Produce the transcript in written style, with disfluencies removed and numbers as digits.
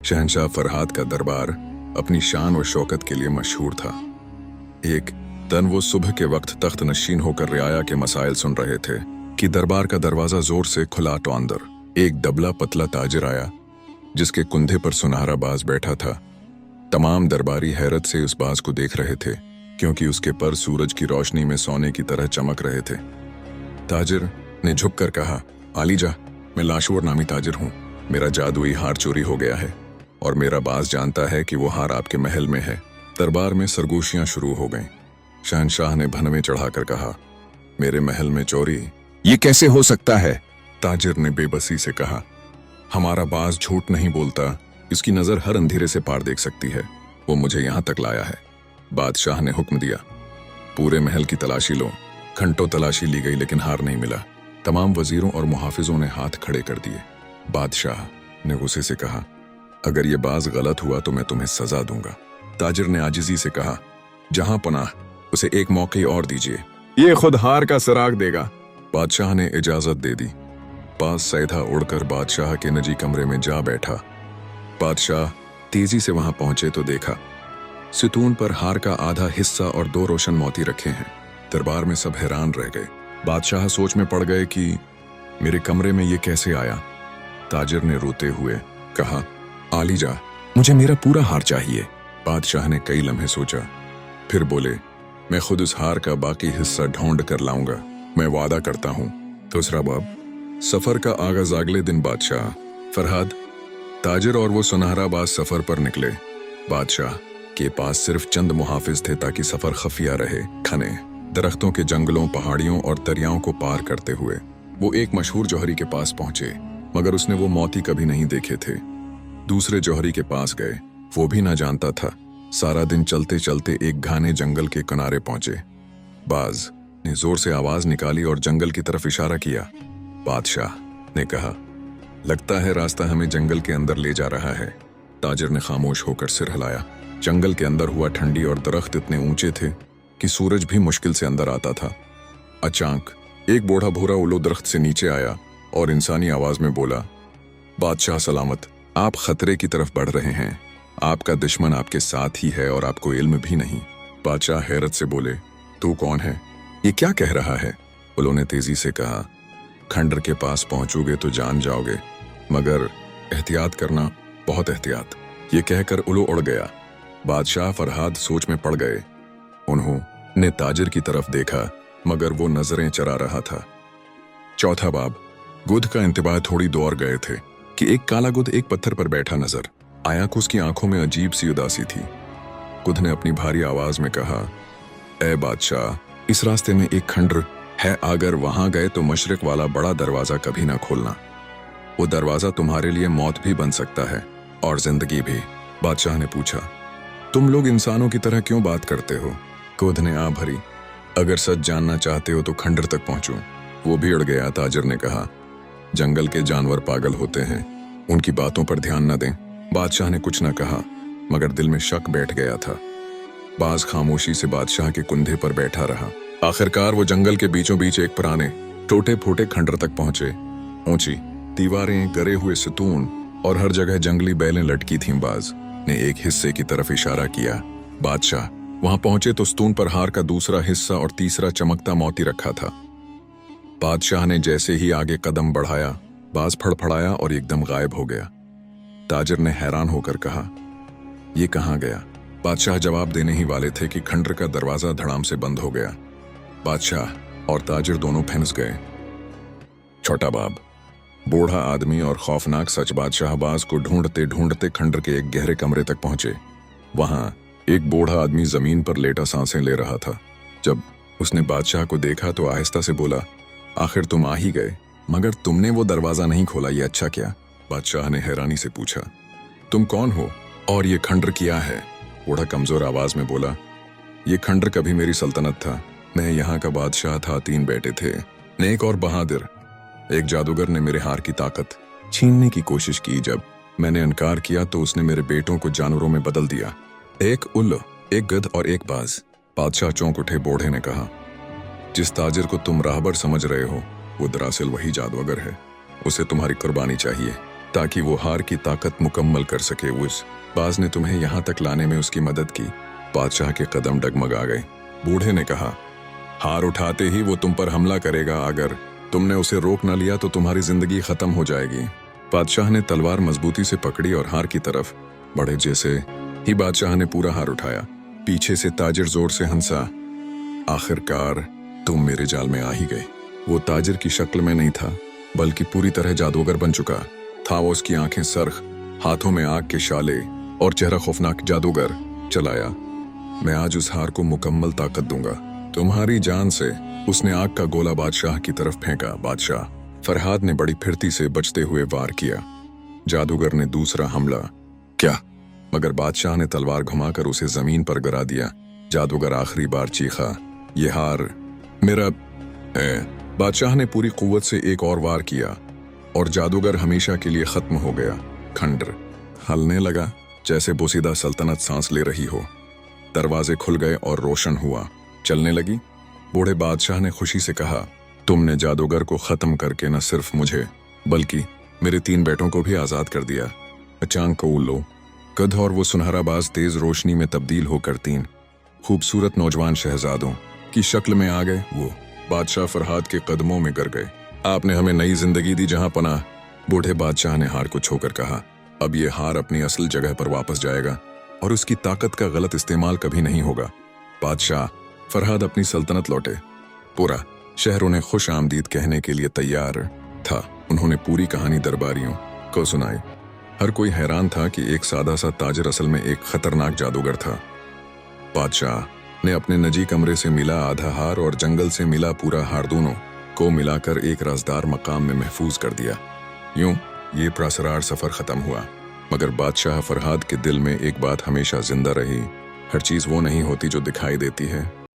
शहंशाह फरहाद का दरबार अपनी शान और शौकत के लिए मशहूर था। एक दिन वो सुबह के वक्त तख्त नशीन होकर रियाया के मसाइल सुन रहे थे कि दरबार का दरवाजा जोर से खुला तो अंदर एक दबला पतला ताजिर आया, जिसके कुंधे पर सुनहरा बाज बैठा था। तमाम दरबारी हैरत से उस बाज को देख रहे थे, क्योंकि उसके पर सूरज की रोशनी में सोने की तरह चमक रहे थे। ताजिर ने झुककर कहा, आलीजा, मैं लाशूर नामी ताजिर हूँ। मेरा जादुई हार चोरी हो गया है और मेरा बाज जानता है कि वो हार आपके महल में है। दरबार में सरगोशियां शुरू हो गईं। शहंशाह ने भनवें चढ़ाकर कहा, मेरे महल में चोरी? ये कैसे हो सकता है? ताजिर ने बेबसी से कहा, हमारा बाज झूठ नहीं बोलता, इसकी नजर हर अंधेरे से पार देख सकती है। वो मुझे यहां तक लाया है। बादशाह ने हुक्म दिया, पूरे महल की तलाशी लो। घंटों तलाशी ली गई, लेकिन हार नहीं मिला। तमाम वजीरों और मुहाफिजों ने हाथ खड़े कर दिए। बादशाह ने गुस्से से कहा, अगर ये बाज गलत हुआ तो मैं तुम्हें सजा दूंगा। ताजिर ने आजिजी से कहा, जहां पनाह, उसे एक मौके और दीजिए, ये खुद हार का सराग देगा। बादशाह ने इजाजत दे दी। बाज सैधा उड़कर बादशाह के निजी कमरे में जा बैठा। बादशाह तेजी से वहां पहुंचे तो देखा, सितून पर हार का आधा हिस्सा और 2 रोशन मोती रखे हैं। दरबार में सब हैरान रह गए। बादशाह सोच में पड़ गए कि मेरे कमरे में ये कैसे आया। ताजिर ने रोते हुए कहा, आलीजा, मुझे मेरा पूरा हार चाहिए। बादशाह ने कई लम्हे सोचा, फिर बोले, मैं खुद उस हार का बाकी हिस्सा ढूंढ कर लाऊंगा, मैं वादा करता हूं। दूसरा बाब। सफर का आगाज अगले दिन बादशाह, फरहाद, ताजिर और वो सुनहरा बाज सफर पर निकले। बादशाह के पास सिर्फ चंद मुहाफिज थे ताकि सफर खफिया रहे। घने दरख्तों के जंगलों, पहाड़ियों और दरियाओं को पार करते हुए वो एक मशहूर जौहरी के पास पहुंचे, मगर उसने वो मोती कभी नहीं देखे थे। दूसरे जौहरी के पास गए, वो भी ना जानता था। सारा दिन चलते चलते एक घने जंगल के किनारे पहुंचे। बाज ने जोर से आवाज निकाली और जंगल की तरफ इशारा किया। बादशाह ने कहा, लगता है रास्ता हमें जंगल के अंदर ले जा रहा है। ताजिर ने खामोश होकर सिर हिलाया। जंगल के अंदर हुआ ठंडी और दरख्त इतने ऊंचे थे कि सूरज भी मुश्किल से अंदर आता था। अचानक एक बूढ़ा भूरा उल्लू दरख्त से नीचे आया और इंसानी आवाज में बोला, बादशाह सलामत, आप खतरे की तरफ बढ़ रहे हैं। आपका दुश्मन आपके साथ ही है और आपको इल्म भी नहीं। बादशाह हैरत से बोले, तू कौन है? ये क्या कह रहा है? उल्लू ने तेजी से कहा, खंडर के पास पहुंचोगे तो जान जाओगे, मगर एहतियात करना, बहुत एहतियात। ये कहकर उल्लू उड़ गया। बादशाह फरहाद सोच में पड़ गए। उन्होंने ताजिर की तरफ देखा, मगर वो नजरें चरा रहा था। चौथा बाब। गुद का इंतबाह थोड़ी दूर गए थे कि एक काला गुद एक पत्थर पर बैठा नजर आया। कि उसकी आंखों में अजीब सी उदासी थी। गुद ने अपनी भारी आवाज में कहा, ए बादशाह, इस रास्ते में एक खंडर है, अगर वहां गए तो मशरिक वाला बड़ा दरवाजा कभी ना खोलना। वो दरवाजा तुम्हारे लिए मौत भी बन सकता है और जिंदगी भी। बादशाह ने पूछा, तुम लोग इंसानों की तरह क्यों बात करते हो? गुद ने आ भरी, अगर सच जानना चाहते हो तो खंडर तक पहुंचो। वो भी उड़ गया। ताजिर ने कहा, जंगल के जानवर पागल होते हैं, उनकी बातों पर ध्यान न दें। बादशाह ने कुछ न कहा, मगर दिल में शक बैठ गया था। बाज खामोशी से बादशाह के कुंधे पर बैठा रहा। आखिरकार वो जंगल के बीचों बीच एक पुराने टूटे फूटे खंडर तक पहुंचे। ऊंची दीवारें, गरे हुए सितून और हर जगह जंगली बैलें लटकी थीं। बाज ने एक हिस्से की तरफ इशारा किया। बादशाह वहां पहुंचे तो स्तून पर हार का दूसरा हिस्सा और तीसरा चमकता मोती रखा था। बादशाह ने जैसे ही आगे कदम बढ़ाया, बाज फड़फड़ाया और एकदम गायब हो गया। ताजिर ने हैरान होकर कहा, ये कहाँ गया? बादशाह जवाब देने ही वाले थे कि खंडर का दरवाजा धड़ाम से बंद हो गया। बादशाह और ताजिर दोनों फंस गए। छोटा बाब। बूढ़ा आदमी और खौफनाक सच। बादशाह बाज को ढूंढते ढूंढते खंडर के एक गहरे कमरे तक पहुंचे। वहां एक बूढ़ा आदमी जमीन पर लेटा सांसें ले रहा था। जब उसने बादशाह को देखा तो आहिस्ता से बोला, आखिर तुम आ ही गए, मगर तुमने वो दरवाजा नहीं खोला, ये अच्छा क्या? बादशाह ने हैरानी से पूछा, तुम कौन हो और ये खंडर क्या है? बूढ़ा कमजोर आवाज में बोला, ये खंडर कभी मेरी सल्तनत था। मैं यहाँ का बादशाह था। 3 बेटे थे, नेक और बहादुर। एक जादूगर ने मेरे हार की ताकत छीनने की कोशिश की। जब मैंने इनकार किया तो उसने मेरे बेटों को जानवरों में बदल दिया, एक उल्लू, एक गध और एक बाज। बादशाह चौंक उठे। बूढ़े ने कहा, जिस ताजिर को तुम राहबर समझ रहे हो, वो दरअसल वही जादूगर है। उसे तुम्हारी कुर्बानी चाहिए। ताकि वो हार की ताकत मुकम्मल कर सके। उस बाज ने तुम्हें यहाँ तक लाने में उसकी मदद की। बादशाह के कदम डगमगा गए। बूढ़े ने कहा, हार उठाते ही वो तुम पर हमला करेगा। अगर तुमने उसे रोक न लिया तो तुम्हारी जिंदगी खत्म हो जाएगी। बादशाह ने तलवार मजबूती से पकड़ी और हार की तरफ बढ़े। जैसे ही बादशाह ने पूरा हार उठाया, पीछे से ताजिर जोर से हंसा। आखिरकार तुम मेरे जाल में आ ही गए। वो ताजिर की शक्ल में नहीं था, बल्कि पूरी तरह जादूगर बन चुका था। वो उसकी आंखें सरख, हाथों में आग के शाले और चेहरा खौफनाक जादूगर चलाया। मैं आज उस हार को मुकम्मल ताकत दूंगा, तुम्हारी जान से। उसने आग का गोला बादशाह की तरफ फेंका। बादशाह फरहाद ने बड़ी फिरती से बचते हुए वार किया। जादूगर ने दूसरा हमला क्या, मगर बादशाह ने तलवार घुमाकर उसे जमीन पर गिरा दिया। जादूगर आखिरी बार चीखा, ये हार मेरा है। बादशाह ने पूरी कुव्वत से एक और वार किया और जादूगर हमेशा के लिए खत्म हो गया। खंडर हलने लगा, जैसे बोसीदा सल्तनत सांस ले रही हो। दरवाजे खुल गए और रोशन हुआ चलने लगी। बूढ़े बादशाह ने खुशी से कहा, तुमने जादूगर को खत्म करके न सिर्फ मुझे बल्कि मेरे 3 बेटों को भी आजाद कर दिया। अचांक को उल्लो कद और वो सुनहरा बाज तेज रोशनी में तब्दील होकर 3 खूबसूरत नौजवान शहजादों की शक्ल में आ गए। वो बादशाह फरहाद के कदमों में गिर गए। आपने हमें नई जिंदगी दी जहां पनाह। बूढ़े बादशाह ने हार को छोकर कहा, अब ये हार अपनी असल जगह पर वापस जाएगा और उसकी ताकत का गलत इस्तेमाल कभी नहीं होगा। बादशाह फरहाद अपनी सल्तनत लौटे। पूरा शहर उन्हें खुश आमदीद कहने के लिए तैयार था। उन्होंने पूरी कहानी दरबारियों को सुनाई। हर कोई हैरान था कि एक सादा सा ताजिर असल में एक खतरनाक जादूगर था। बादशाह ने अपने निजी कमरे से मिला आधा हार और जंगल से मिला पूरा हार, दोनों को मिलाकर एक राजदार मकाम में महफूज कर दिया। यूं ये पुरअसरार सफर खत्म हुआ, मगर बादशाह फरहाद के दिल में एक बात हमेशा जिंदा रही, हर चीज वो नहीं होती जो दिखाई देती है।